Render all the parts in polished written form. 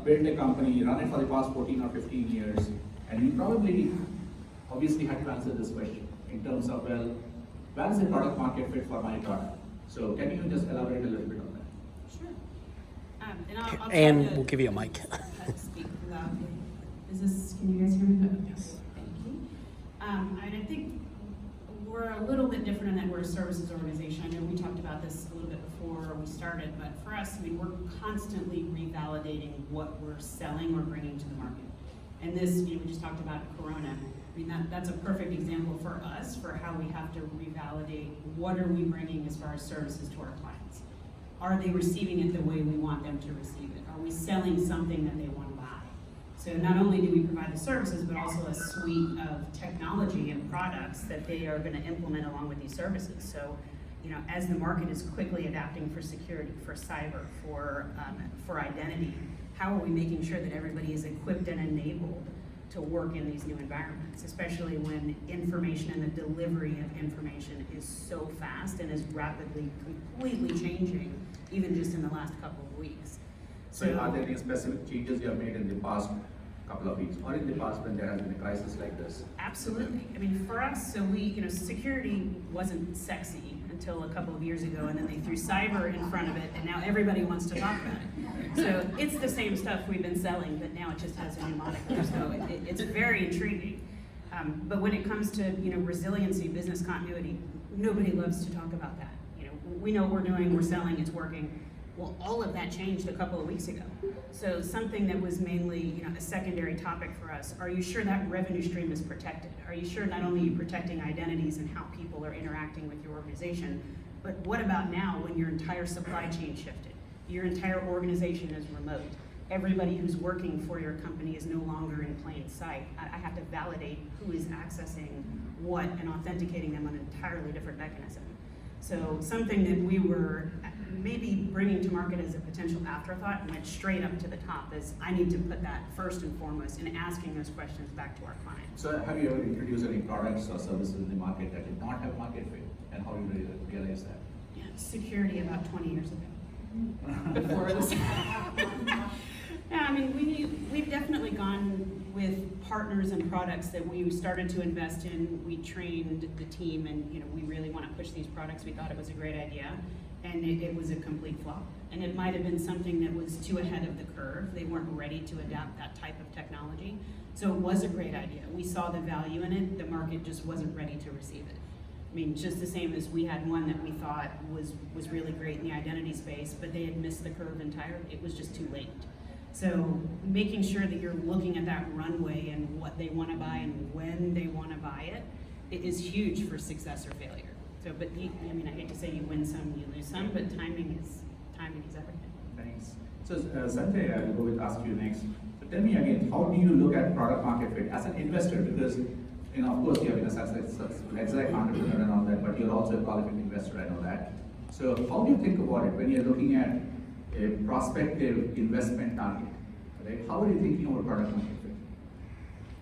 built a company, run it for the past 14 or 15 years, and you probably, obviously had to answer this question in terms of, well, where is the product market fit for my product? So can you just elaborate a little bit on that? Sure. And I'll try And to we'll give you a mic. speak loudly. Can you guys hear me? Yes. Thank you. I think we're a little bit different in that we're a services organization. I know we talked about this a little bit before we started, but for us, we're constantly revalidating what we're selling or bringing to the market. And this, we just talked about Corona. That's a perfect example for us for how we have to revalidate what are we bringing as far as services to our clients. Are they receiving it the way we want them to receive it? Are we selling something that they want to buy? So not only do we provide the services, but also a suite of technology and products that they are going to implement along with these services. So, as the market is quickly adapting for security, for cyber, for identity, how are we making sure that everybody is equipped and enabled to work in these new environments, especially when information and the delivery of information is so fast and is rapidly, completely changing, even just in the last couple of weeks. So are there any specific changes you have made in the past couple of weeks, or in the past when there has been a crisis like this? Absolutely. For us, so security wasn't sexy until a couple of years ago, and then they threw cyber in front of it, and now everybody wants to talk about it. So it's the same stuff we've been selling, but now it just has a new moniker. So it's very intriguing. But when it comes to resiliency, business continuity, nobody loves to talk about that. We know what we're doing, we're selling, it's working. Well, all of that changed a couple of weeks ago. So something that was mainly, a secondary topic for us, are you sure that revenue stream is protected? Are you sure not only are you protecting identities and how people are interacting with your organization, but what about now when your entire supply chain shifted? Your entire organization is remote. Everybody who's working for your company is no longer in plain sight. I have to validate who is accessing what and authenticating them on an entirely different mechanism. So something that we were maybe bringing to market as a potential afterthought and went straight up to the top is I need to put that first and foremost in asking those questions back to our clients. So have you ever introduced any products or services in the market that did not have market fit, and how do you realize that? Yeah, security about 20 years ago. Before this. Yeah, we've definitely gone with partners and products that we started to invest in. We trained the team, and we really want to push these products. We thought it was a great idea, and it was a complete flop. And it might have been something that was too ahead of the curve. They weren't ready to adapt that type of technology. So it was a great idea. We saw the value in it. The market just wasn't ready to receive it. Just the same as we had one that we thought was really great in the identity space, but they had missed the curve entirely. It was just too late. So making sure that you're looking at that runway and what they want to buy and when they want to buy it is huge for success or failure. So, but I hate to say you win some, you lose some, but timing is everything. Thanks. So Sanjay, I'll go with ask you next. So tell me again, how do you look at product market fit as an investor? Because of course you have been a successful entrepreneur and all that, but you're also a prolific investor, I know that. So how do you think about it when you're looking at a prospective investment target, right? How are you thinking about product market fit?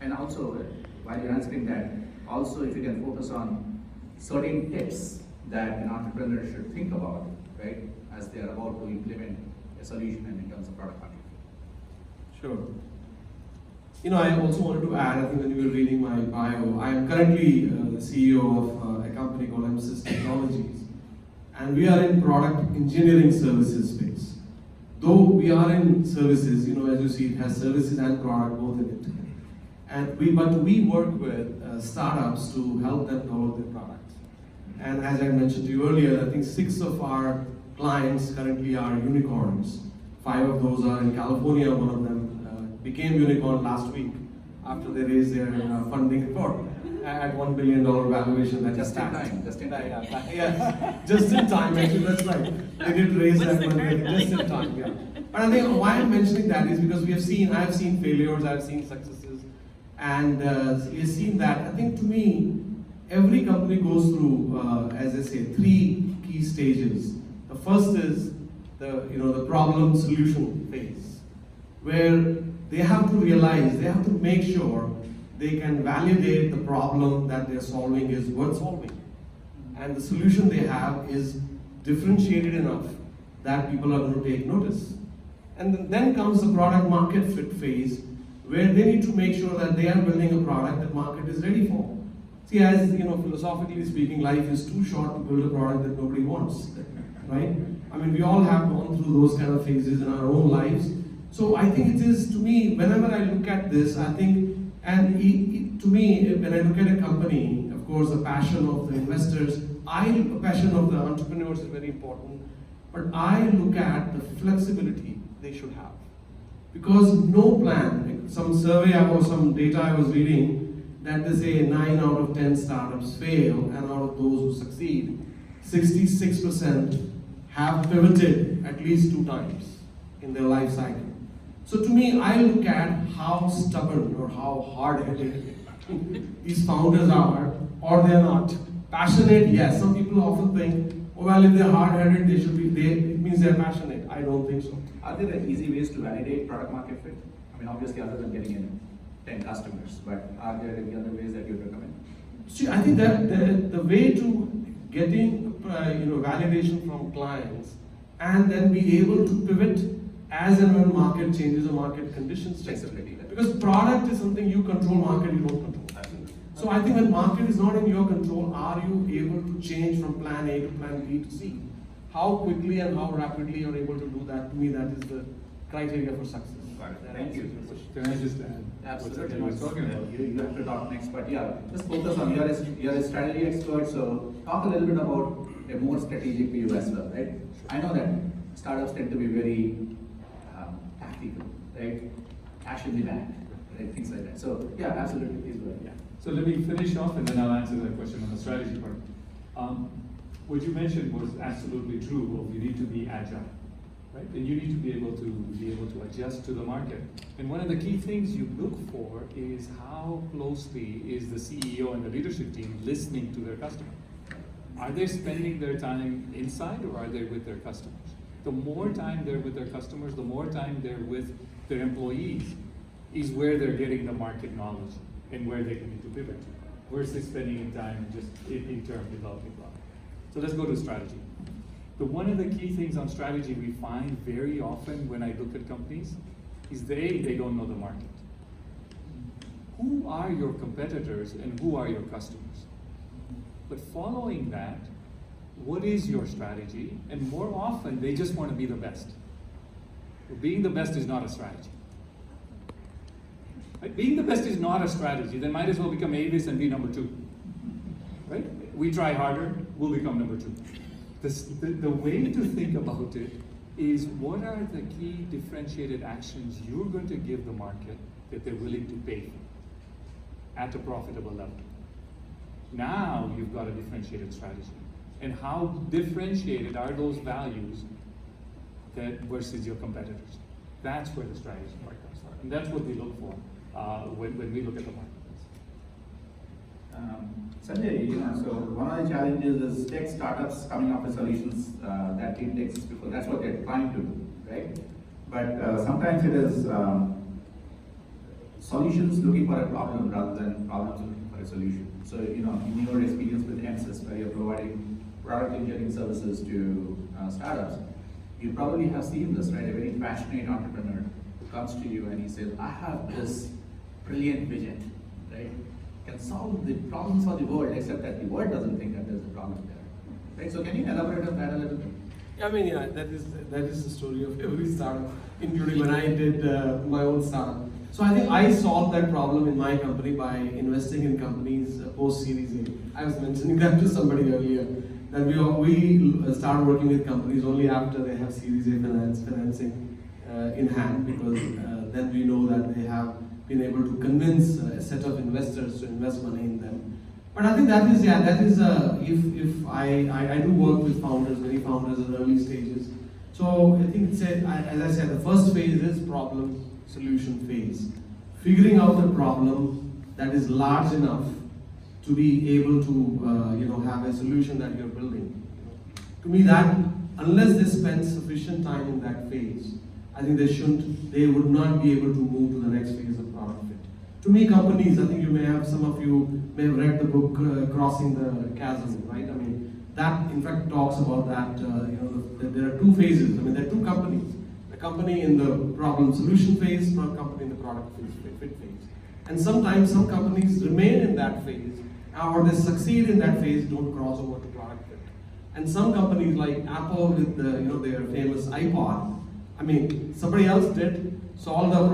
And also, while you're answering that, also if you can focus on certain tips that an entrepreneur should think about, right, as they are about to implement a solution and in terms of product market fit. Sure. I also wanted to add, I think when you were reading my bio, I am currently the CEO of a company called Mphasis Technologies, and we are in product engineering services space. Though we are in services, as you see, it has services and product both in it. But we work with startups to help them develop their products. And as I mentioned to you earlier, I think 6 of our clients currently are unicorns. 5 of those are in California. One of them became unicorn last week after they raised their funding for at $1 billion valuation. That Just in time. Yes, just in time. Actually, that's right. They did raise that money just in time. Yeah. But I think why I'm mentioning that is because I've seen failures, I've seen successes, and we've seen that. I think to me, every company goes through, as I say, 3 key stages. The first is the problem solution phase, where they have to realize, they have to make sure they can validate the problem that they're solving is worth solving. And the solution they have is differentiated enough that people are going to take notice. And then comes the product market fit phase, where they need to make sure that they are building a product that market is ready for. See, as you know, philosophically speaking, life is too short to build a product that nobody wants, right? I mean, we all have gone through those kind of phases in our own lives. So I think it is, to me, whenever I look at this, I think, and to me, when I look at a company, of course, the passion of the investors, the passion of the entrepreneurs is very important, but I look at the flexibility they should have. Because no plan, some survey or some data I was reading, that they say 9 out of 10 startups fail, and out of those who succeed, 66% have pivoted at least 2 times in their life cycle. So to me, I look at how stubborn or how hard-headed these founders are, or they're not. Passionate, yes. Some people often think, oh, well, if they're hard-headed, it means they're passionate. I don't think so. Are there easy ways to validate product market fit? I mean, obviously, other than getting in 10 customers, but are there any other ways that you'd recommend? See, I think that the way to getting validation from clients and then be able to pivot as and when market changes or market conditions change. Flexibility. Because product is something you control, market you don't control. So I think when market is not in your control, are you able to change from plan A to plan B to C? How quickly and how rapidly you're able to do that, to me, that is the criteria for success. Thank you. Can I just add? Absolutely. What Satya was talking about? You have to talk next, but yeah, just focus on, you're a strategy expert, so talk a little bit about a more strategic view as well, right? I know that startups tend to be very tactical, right? Cash in the bank, right? Things like that. So yeah, absolutely, please go ahead. Yeah. So let me finish off and then I'll answer the question on the strategy part. What you mentioned was absolutely true. You need to be agile, right? And you need to be able to adjust to the market. And one of the key things you look for is how closely is the CEO and the leadership team listening to their customer. Are they spending their time inside or are they with their customers? The more time they're with their customers, the more time they're with their employees, is where they're getting the market knowledge and where they can need to pivot to, versus spending time just in term developing product. So let's go to strategy. One of the key things on strategy we find very often when I look at companies is they don't know the market. Who are your competitors and who are your customers? But following that, what is your strategy? And more often, they just want to be the best. But being the best is not a strategy. Right? Being the best is not a strategy. They might as well become Avis and be number 2. Right? We try harder, we'll become number 2. The way to think about it is, what are the key differentiated actions you're going to give the market that they're willing to pay for at a profitable level? Now you've got a differentiated strategy. And how differentiated are those values that versus your competitors? That's where the strategy part comes from. And that's what we look for when we look at the marketplace. Sanjay, so one of the challenges is tech startups coming up with solutions that didn't exist before. That's what they're trying to do, right? But sometimes it is solutions looking for a problem rather than problems looking for a solution. So, in your experience with MSys, where you're providing product engineering services to startups, you probably have seen this, right? A very passionate entrepreneur who comes to you and he says, I have this brilliant vision, right? Can solve the problems for the world, except that the world doesn't think that there's a problem there, right? So can you elaborate on that a little bit? I mean, yeah, that is the story of every startup, including when I did my own startup. So I think I solved that problem in my company by investing in companies post-Series A. I was mentioning that to somebody earlier, that we start working with companies only after they have Series A financing in hand, because then we know that they have been able to convince a set of investors to invest money in them. But I think if I do work with founders, many founders at early stages. So I think as I said, the first phase is problem solution phase. Figuring out the problem that is large enough to be able to have a solution that you're building. To me, that unless they spend sufficient time in that phase, I think they would not be able to move to the next phase of product fit. To me, companies, I think some of you may have read the book Crossing the Chasm, right? I mean, that in fact talks about that, there are 2 phases. I mean, there are 2 companies. The company in the problem solution phase, not a company in the product fit phase. And sometimes some companies remain in that phase, or they succeed in that phase, don't cross over to product fit. And some companies like Apple with their famous iPod, I mean, somebody else did, solved the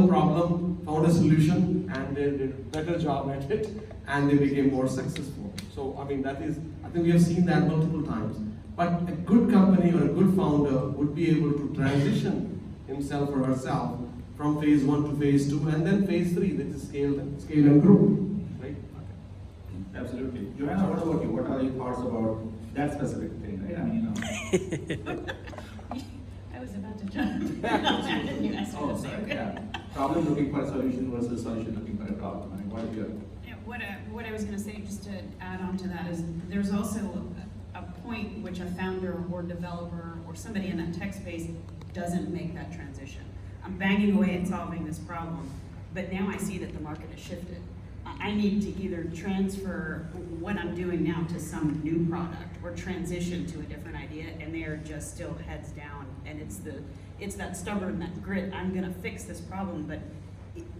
problem, found a solution, and they did a better job at it, and they became more successful. So, I mean, I think we have seen that multiple times. But a good company or a good founder would be able to transition himself or herself from phase 1 to phase 2, and then phase 3, that is scale and grow, right? Absolutely. Joanna, what about you? What are your thoughts about that specific thing, right? I mean, I was about to jump. And you asked me oh, the same. sorry, yeah. Problem looking for a solution versus solution looking for a problem. I mean, what are your... Yeah, what I was going to say, just to add on to that, is there's also a point which a founder or developer or somebody in that tech space doesn't make that transition. I'm banging away at solving this problem, but now I see that the market has shifted. I need to either transfer what I'm doing now to some new product or transition to a different idea, and they are just still heads down. And it's that stubborn, that grit. I'm going to fix this problem, but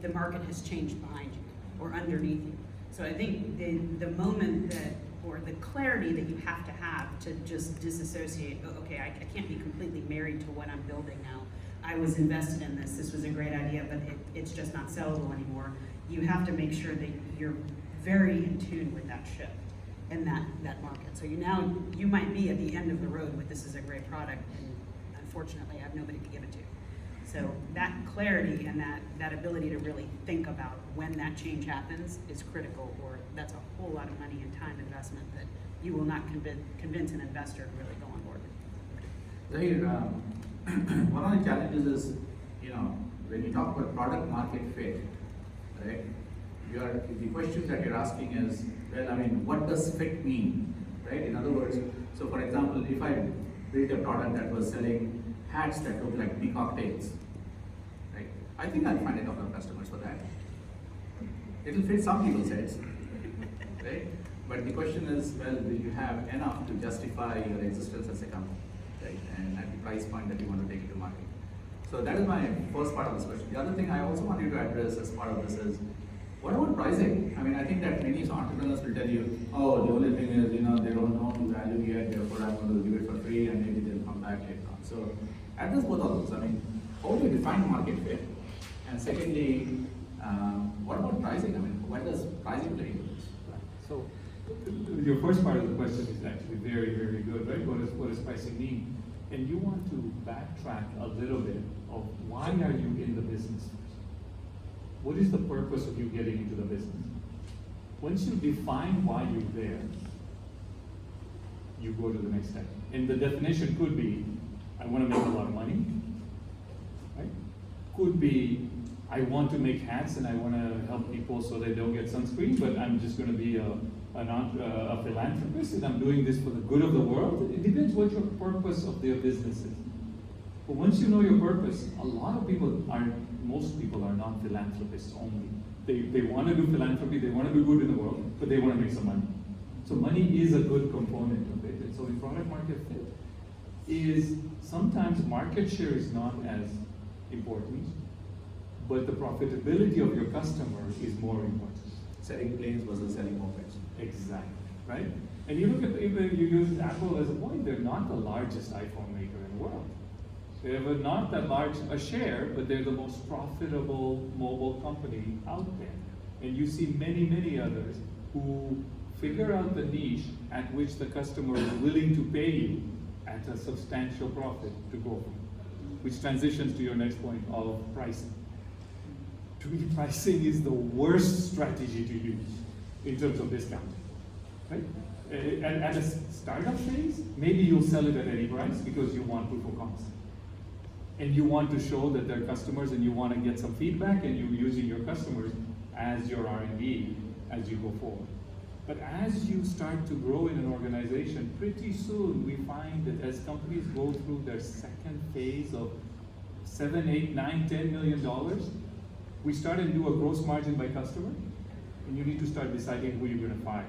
the market has changed behind you or underneath you. So I think the moment that, or the clarity that you have to just disassociate, okay, I can't be completely married to what I'm building now. I was invested in this was a great idea, but it's just not sellable anymore. You have to make sure that you're very in tune with that shift and that market. So you might be at the end of the road with this is a great product, and unfortunately I have nobody to give it to. So that clarity and that ability to really think about when that change happens is critical, or that's a whole lot of money and time investment that you will not convince an investor to really go on board. Zahir, one of the challenges is, when you talk about product market fit, right? The question that you're asking is, well, I mean, what does fit mean, right? In other words, so for example, if I built a product that was selling hats that look like peacock tails, right? I think I'll find a couple of customers for that. It'll fit some people's heads, right? But the question is, well, will you have enough to justify your existence as a company, right? And at the price point that you want to take it to market. So that is my first part of this question. The other thing I also want you to address as part of this is, what about pricing? I mean, I think that many entrepreneurs will tell you, oh, the only thing is, they don't know the value yet, therefore I'm going to give it for free and maybe they'll come back later on. So address both of those. I mean, how do you define market fit? And secondly, what about pricing? I mean, why does pricing play into this? So your first part of the question is actually very, very good, right? What does pricing mean? And you want to backtrack a little bit of why are you in the business? What is the purpose of you getting into the business? Once you define why you're there, you go to the next step. And the definition could be, I want to make a lot of money, right? Could be, I want to make hats and I want to help people so they don't get sunscreen, but I'm just going to be a philanthropist and I'm doing this for the good of the world. It depends what your purpose of their business is. But once you know your purpose, most people are not philanthropists only. They want to do philanthropy, they want to do good in the world, but they want to make some money. So money is a good component of it. And so in product market fit is sometimes market share is not as important, but the profitability of your customer is more important. Selling planes versus selling mopeds. Exactly, right? And you look at, if you use Apple as a point, they're not the largest iPhone maker in the world. They have not that large a share, but they're the most profitable mobile company out there. And you see many, many others who figure out the niche at which the customer is willing to pay you at a substantial profit to go from, which transitions to your next point of pricing. To me, pricing is the worst strategy to use in terms of discounting, right? At a startup phase, maybe you'll sell it at any price because you want proof of concept. And you want to show that they're customers and you want to get some feedback and you're using your customers as your R&D as you go forward. But as you start to grow in an organization, pretty soon we find that as companies go through their second phase of $7, $8, $9, $10 million, we start and do a gross margin by customer, and you need to start deciding who you're going to fire.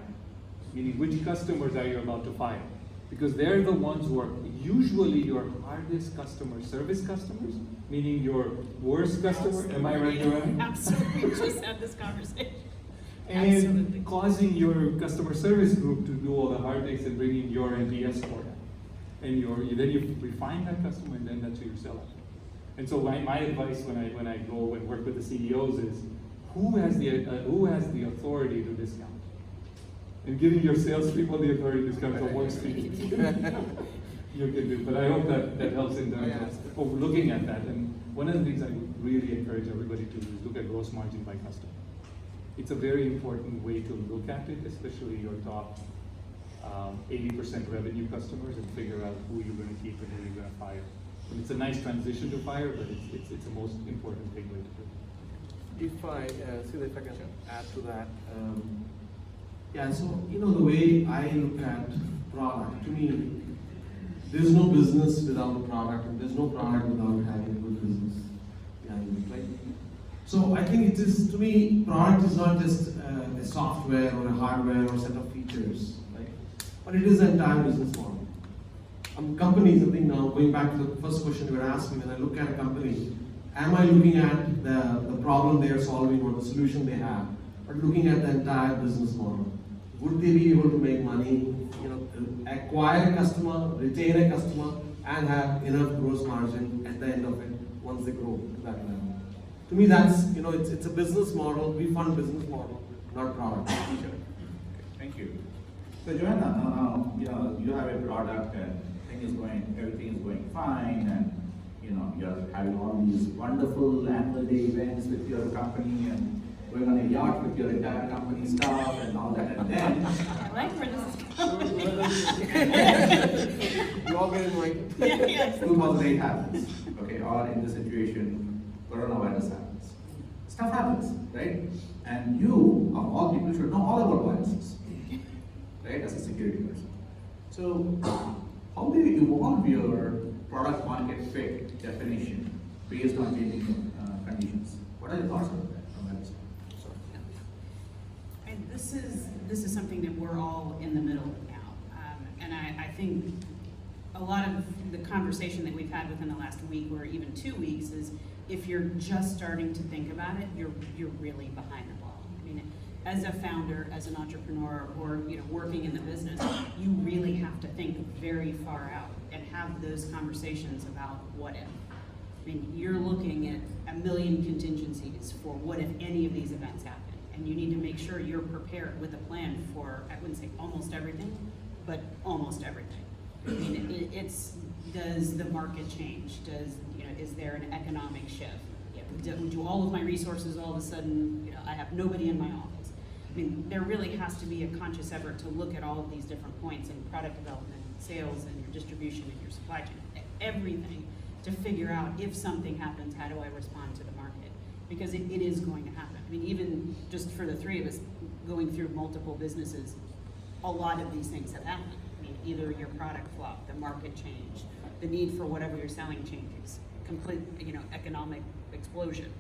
Meaning which customers are you about to fire? Because they're the ones who are usually your hardest customer service customers, meaning your worst customer, am I right, Joanne? Absolutely, we just had this conversation. And Absolutely. causing your customer service group to do all the hard things and bringing your NPS score down. And then you refine that customer and then that's who you sell it. And so my advice when I go and work with the CEOs is, who has the authority to discount? And giving your salespeople the authority to discount so works for you. You can do, but I hope that helps in terms of looking at that. And one of the things I would really encourage everybody to do is look at gross margin by customer. It's a very important way to look at it, especially your top 80% revenue customers, and figure out who you're going to keep and who you're going to fire. And it's a nice transition to fire, but it's the most important thing way to do it. If I can add to that, so the way I look at product, to me, there's no business without a product, and there's no product without having a good business behind it, right? So I think it is, to me, product is not just a software or a hardware or a set of features, right? But it is an entire business model. Companies, I think now, going back to the first question you were asking, when I look at a company, am I looking at the problem they are solving or the solution they have, or looking at the entire business model? Would they be able to make money, acquire a customer, retain a customer, and have enough gross margin at the end of it once they grow to that level? To me, that's, it's a business model. We fund business model, not product. Sure. Okay, thank you. So Joanna, now, you have a product and everything is going fine, and you're having all these wonderful annual day events with your company and going on a yacht with your entire company staff and all that, and then I like where this is going. You all get invited. Yes. 2008 happens, okay, or in this situation, coronavirus happens. Stuff happens, right? And you, of all people, should know all about viruses, right, as a security person. So, how do you evolve your product market fit definition based on changing conditions? What are your thoughts on that? And this is something that we're all in the middle of now. And I think a lot of the conversation that we've had within the last week or even 2 weeks is, if you're just starting to think about it, you're really behind the ball. I mean, as a founder, as an entrepreneur, or working in the business, you really have to think very far out and have those conversations about what if. I mean, you're looking at 1 million contingencies for what if any of these events happen. And you need to make sure you're prepared with a plan for, I wouldn't say almost everything, but almost everything. I mean, does the market change? Is there an economic shift? Do all of my resources all of a sudden, I have nobody in my office? I mean, there really has to be a conscious effort to look at all of these different points in product development, sales, and your distribution and your supply chain, everything, to figure out if something happens, how do I respond to the market? Because it is going to happen. I mean, even just for the three of us going through multiple businesses, a lot of these things have happened. I mean, either your product flopped, the market changed, the need for whatever you're selling changes, complete, economic explosion,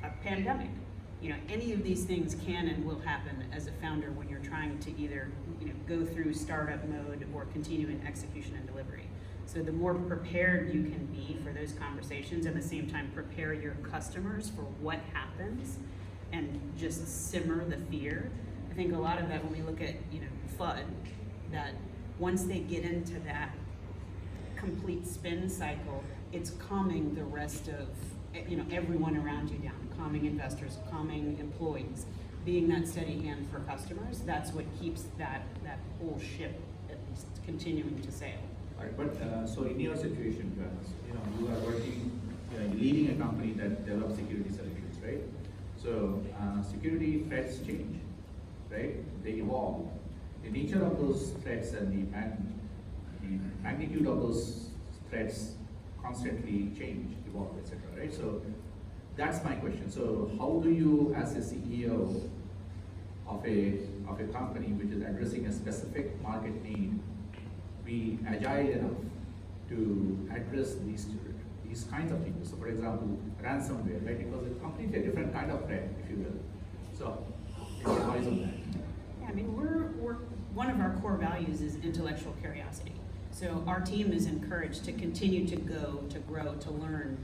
a pandemic. Any of these things can and will happen as a founder when you're trying to either, go through startup mode or continue in execution and delivery. So the more prepared you can be for those conversations, and at the same time prepare your customers for what happens and just simmer the fear. I think a lot of that, when we look at, FUD, that once they get into that complete spin cycle, it's calming the rest of, everyone around you down, calming investors, calming employees, being that steady hand for customers. That's what keeps that whole ship at least continuing to sail. Right, but so in your situation, you are working, leading a company that develops security solutions, right? So security threats change, right? They evolve. The nature of those threats and the magnitude of those threats constantly change, evolve, etc. Right? So that's my question. So how do you, as a CEO of a company which is addressing a specific market need, be agile enough to address these kinds of things? So for example, ransomware, right? It was a completely different kind of threat, if you will. So any advice on that? Yeah, I mean, we're one of our core values is intellectual curiosity. So our team is encouraged to continue to go, to grow, to learn,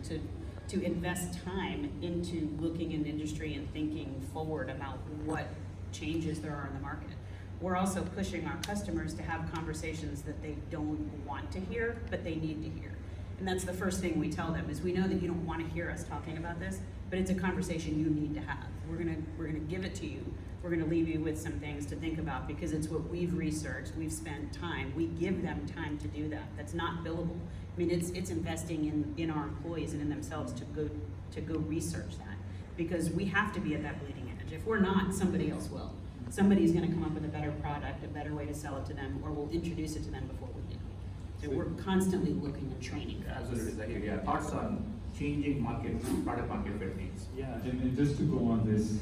to invest time into looking in industry and thinking forward about what changes there are in the market. We're also pushing our customers to have conversations that they don't want to hear, but they need to hear. And that's the first thing we tell them, is we know that you don't want to hear us talking about this, but it's a conversation you need to have. We're gonna give it to you. We're gonna leave you with some things to think about, because it's what we've researched, we've spent time, we give them time to do that. That's not billable. I mean, it's investing in our employees and in themselves to go research that, because we have to be at that bleeding edge. If we're not, somebody else will. Somebody's gonna come up with a better product, a better way to sell it to them, or we'll introduce it to them before we do. So we're constantly looking and training. Absolutely, Zahir. Yeah, thoughts on changing product market fit needs? Yeah, and just to go on this,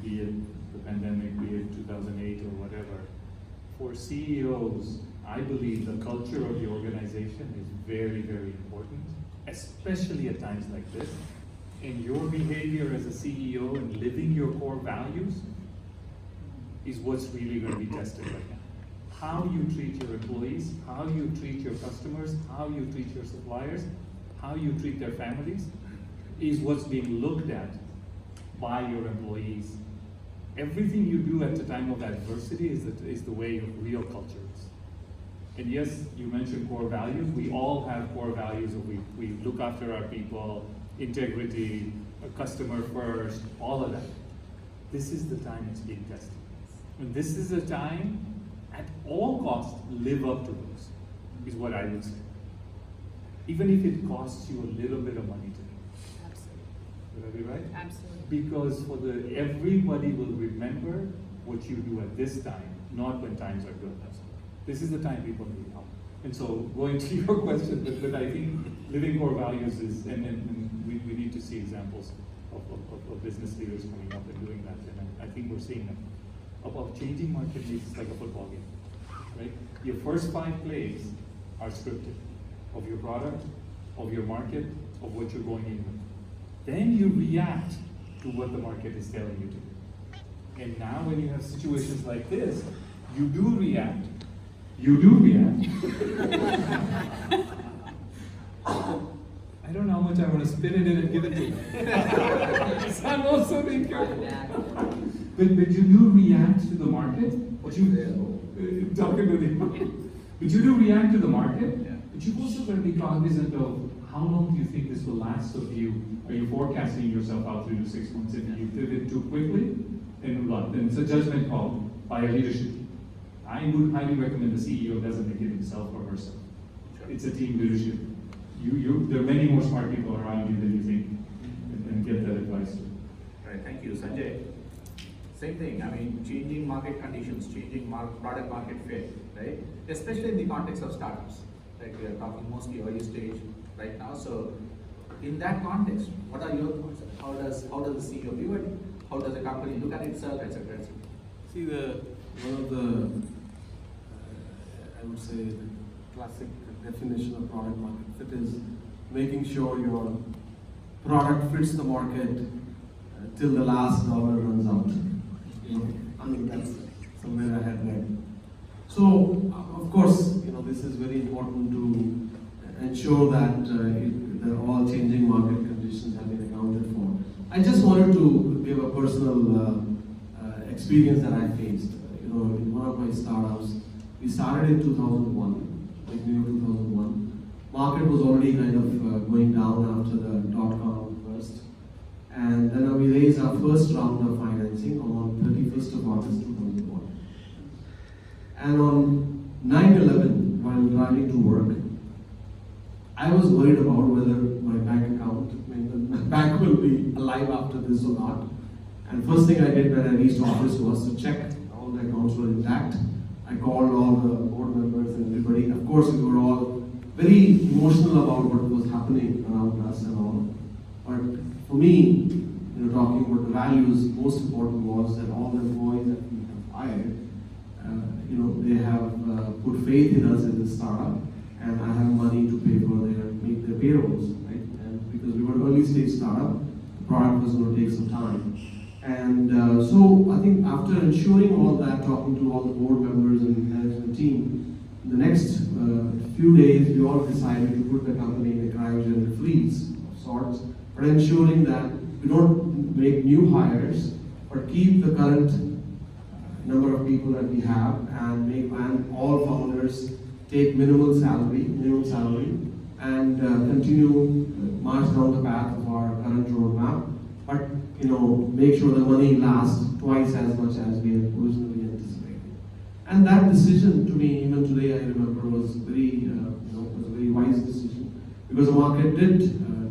be it the pandemic, be it 2008 or whatever, for CEOs, I believe the culture of the organization is very, very important, especially at times like this. And your behavior as a CEO and living your core values is what's really going to be tested right now. How you treat your employees, how you treat your customers, how you treat your suppliers, how you treat their families is what's being looked at by your employees. Everything you do at the time of adversity is the way of real culture is. And yes, you mentioned core values. We all have core values of we look after our people, integrity, customer first, all of that. This is the time it's being tested. And this is a time, at all costs, live up to those, is what I would say. Even if it costs you a little bit of money today. Absolutely. Would I be right? Absolutely. Because everybody will remember what you do at this time, not when times are good. This is the time people need help. And so going to your question, but I think living core values is, and we need to see examples of business leaders coming up and doing that. And I think we're seeing them. About changing market needs, it's like a football game, right? Your first 5 plays are scripted of your product, of your market, of what you're going in with. Then you react to what the market is telling you to do. And now when you have situations like this, you do react. You do react. I don't know how much I want to spin it in and give it to you. So I'm also being careful. But you do react to the market. But you talking to the but you do react to the market. Yeah. But you've also got to be cognizant of how long do you think this will last. So are you forecasting yourself out 3 to 6 months? If you pivot too quickly, then it's a judgment call by a leadership team. I would highly recommend the CEO doesn't make it himself or herself. Sure. It's a team leadership. There are many more smart people around you than you think, and get that advice. Right, thank you, Sanjay. Same thing, I mean, changing market conditions, changing product market fit, right? Especially in the context of startups. Like we are talking mostly early stage right now. So in that context, what are your thoughts? How does the CEO view it? How does a company look at itself, etc., etc.? See, one of the, I would say, the classic definition of product market fit is making sure your product fits the market till the last dollar runs out. You know, I mean, that's somewhere I had read. So, of course, this is very important to ensure that the all changing market conditions have been accounted for. I just wanted to give a personal experience that I faced. In one of my startups, we started in 2001, like New 2001. Market was already kind of going down after the .com burst. And then we raised our first round of financing on 31st of August 2001. And on 9/11, while driving to work, I was worried about whether my bank account, my bank will be alive after this or not. And first thing I did when I reached office was to check all the accounts were intact. I called all the board members and everybody. Of course, we were all very emotional about what was happening around us and all. But for me, talking about the values, most important was that all the employees that we have hired, they have put faith in us as a startup, and I have money to pay for make their payrolls, right? And because we were an early stage startup, the product was going to take some time. And so I think after ensuring all that, talking to all the board members and management team, In the next few days, we all decided to put the company in a cryogenic freeze of sorts, but ensuring that we don't make new hires, but keep the current number of people that we have and make all founders take minimum salary, and continue march down the path of our current roadmap. But make sure the money lasts twice as much as we had originally anticipated. And that decision, to me, even today, I remember, was very, was a very wise decision, because the market did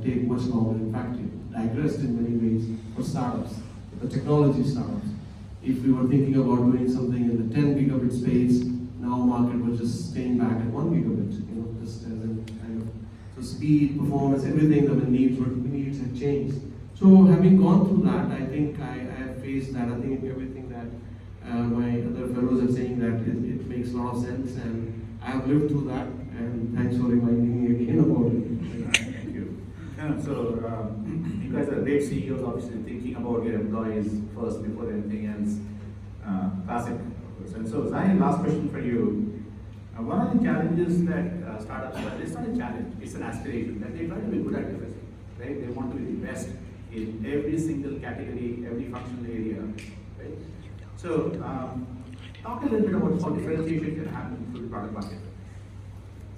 take much longer. In fact, it digressed in many ways for startups, the technology startups. If we were thinking about doing something in the 10 gigabit space, now market was just staying back at 1 gigabit, just as a kind of, so speed, performance, everything, the needs had changed. So having gone through that, I think I have faced that. I think everything that my other fellows are saying, that it makes a lot of sense, and I have lived through that, and thanks for reminding me again about it. Thank you. You guys are great CEOs, obviously thinking about your employees first before anything else. Classic. And so, Zain, last question for you. One of the challenges that startups have, it's not a challenge, it's an aspiration, that they try to be good at everything, right? They want to be the best in every single category, every functional area, right? So, talk a little bit about how differentiation can happen through the product market.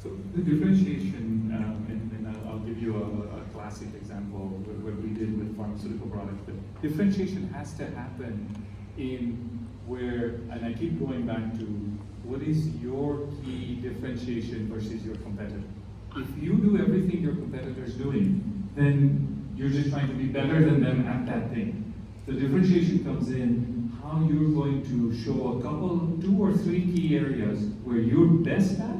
So the differentiation, and I'll give you a classic example of what we did with pharmaceutical products, but differentiation has to happen in where, and I keep going back to, what is your key differentiation versus your competitor? If you do everything your competitor is doing, then you're just trying to be better than them at that thing. The differentiation comes in how you're going to show a couple, 2 or 3 key areas where you're best at,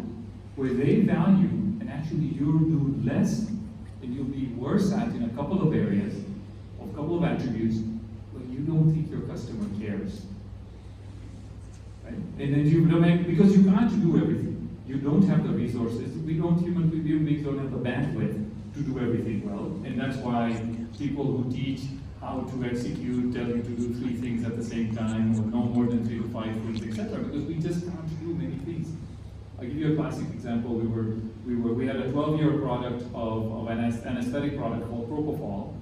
where they value, and actually you'll do less and you'll be worse at in a couple of areas, a couple of attributes, but you don't think your customer cares. Right? And then you don't make, because you can't do everything. You don't have the resources. Human beings don't have the bandwidth to do everything well. And that's why people who teach how to execute tell you to do 3 things at the same time, or no more than 3 to 5 things, etc. Because we just can't do many things. I'll give you a classic example. We had a 12-year product of an anesthetic product called Propofol.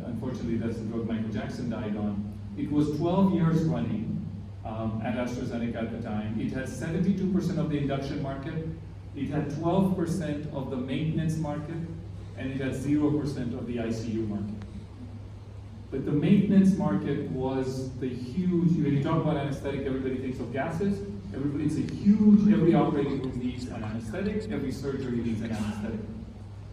Unfortunately, that's the drug Michael Jackson died on. It was 12 years running at AstraZeneca at the time. It had 72% of the induction market. It had 12% of the maintenance market, and it had 0% of the ICU market. But the maintenance market was the huge, when you talk about anesthetic, everybody thinks of gases. It's a huge, every operating room needs an anesthetic, every surgery needs an anesthetic.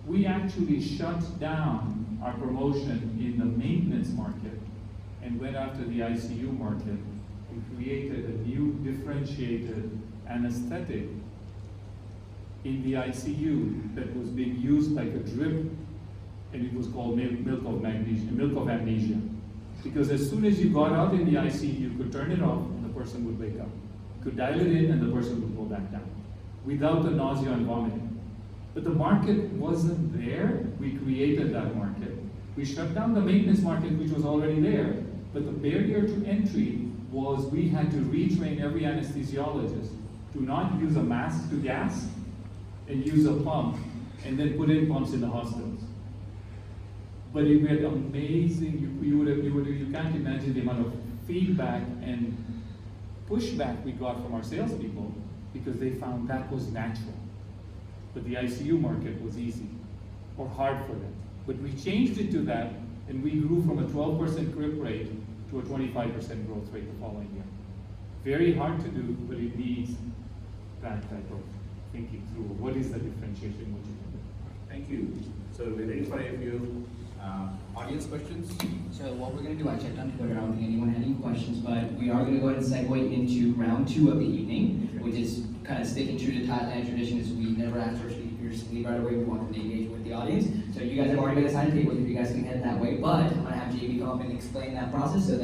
We actually shut down our promotion in the maintenance market and went after the ICU market and created a new differentiated anesthetic in the ICU that was being used like a drip, and it was called milk of amnesia. Because as soon as you got out in the ICU, you could turn it off and the person would wake up. You could dial it in and the person would go back down without the nausea and vomiting. But the market wasn't there. We created that market. We shut down the maintenance market, which was already there. But the barrier to entry was we had to retrain every anesthesiologist to not use a mask to gas and use a pump and then put in pumps in the hospitals. But it had amazing, you can't imagine the amount of feedback and pushback we got from our salespeople because they found that was natural. But the ICU market was easy or hard for them. But we changed it to that, and we grew from a 12% grip rate to a 25% growth rate the following year. Very hard to do, but it needs that type of thinking through. What is the differentiation? What you can do? Thank you. So we're ready for a few audience questions. So what we're going to do, I checked on Twitter, I don't think anyone had any questions, but we are going to go ahead and segue into round 2 of the evening, which is kind of sticking true to Thailand tradition, is we never ask our speakers to leave right away. We want them to engage with the audience. So you guys have already been assigned tables if you guys can head that way, but I'm going to have JB come up and explain that process so that